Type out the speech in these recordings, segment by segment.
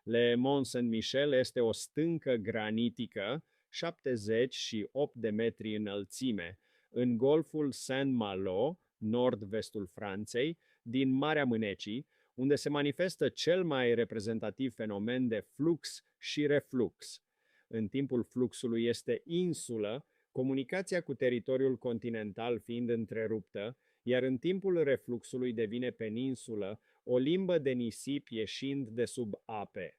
Le Mont Saint-Michel este o stâncă granitică, 78 de metri înălțime, în golful Saint-Malo, nord-vestul Franței, din Marea Mânecii, unde se manifestă cel mai reprezentativ fenomen de flux și reflux. În timpul fluxului este insulă, comunicația cu teritoriul continental fiind întreruptă, iar în timpul refluxului devine peninsulă, o limbă de nisip ieșind de sub ape.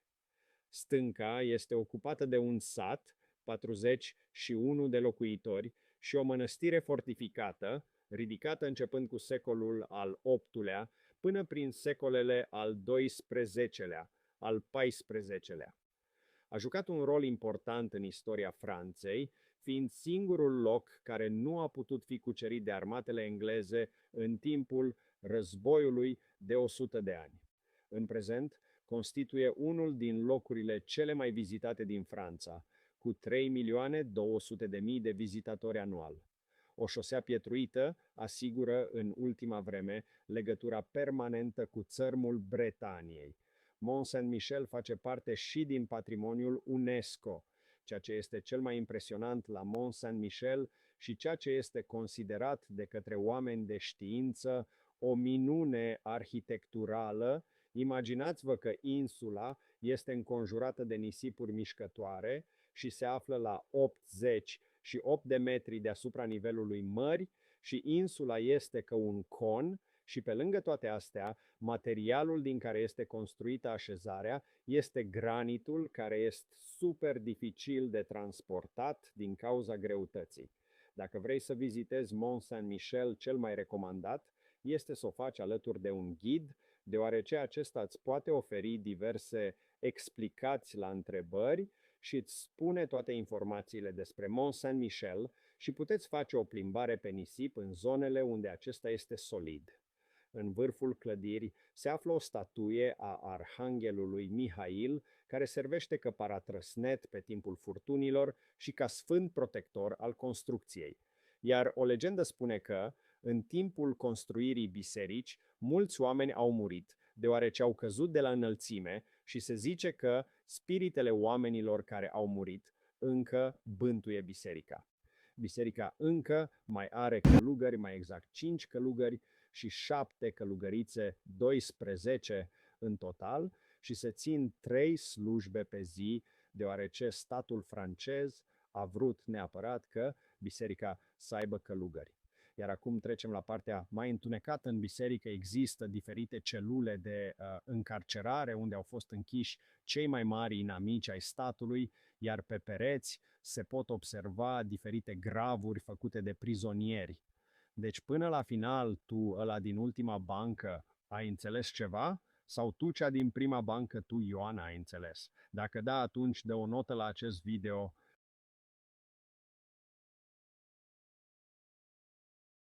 Stânca este ocupată de un sat, 41 de locuitori, și o mănăstire fortificată, ridicată începând cu secolul al VIII-lea până prin secolele al XII-lea, al XIV-lea. A jucat un rol important în istoria Franței, fiind singurul loc care nu a putut fi cucerit de armatele engleze în timpul războiului de 100 de ani. În prezent, constituie unul din locurile cele mai vizitate din Franța, cu 3.200.000 de vizitatori anual. O șosea pietruită asigură în ultima vreme legătura permanentă cu țărmul Bretaniei. Mont Saint-Michel face parte și din patrimoniul UNESCO, ceea ce este cel mai impresionant la Mont Saint-Michel și ceea ce este considerat de către oameni de știință o minune arhitecturală. Imaginați-vă că insula este înconjurată de nisipuri mișcătoare și se află la 88 de metri deasupra nivelului mării și insula este ca un con și pe lângă toate astea, materialul din care este construită așezarea este granitul care este super dificil de transportat din cauza greutății. Dacă vrei să vizitezi Mont Saint-Michel, cel mai recomandat este să o faci alături de un ghid, deoarece acesta îți poate oferi diverse explicații la întrebări și îți spune toate informațiile despre Mont Saint-Michel și puteți face o plimbare pe nisip în zonele unde acesta este solid. În vârful clădirii se află o statuie a Arhanghelului Mihail, care servește ca paratrăsnet pe timpul furtunilor și ca sfânt protector al construcției. Iar o legendă spune că, în timpul construirii biserici, mulți oameni au murit, deoarece au căzut de la înălțime și se zice că spiritele oamenilor care au murit încă bântuie biserica. Biserica încă mai are călugări, mai exact 5 călugări și 7 călugărițe, 12 în total, și se țin 3 slujbe pe zi, deoarece statul francez a vrut neapărat că biserica să aibă călugări. Iar acum trecem la partea mai întunecată. În biserică există diferite celule de încarcerare unde au fost închiși cei mai mari inamici ai statului, iar pe pereți se pot observa diferite gravuri făcute de prizonieri. Deci până la final tu, ăla din ultima bancă, ai înțeles ceva? Sau tu, cea din prima bancă, tu, Ioana, ai înțeles? Dacă da, atunci dă o notă la acest video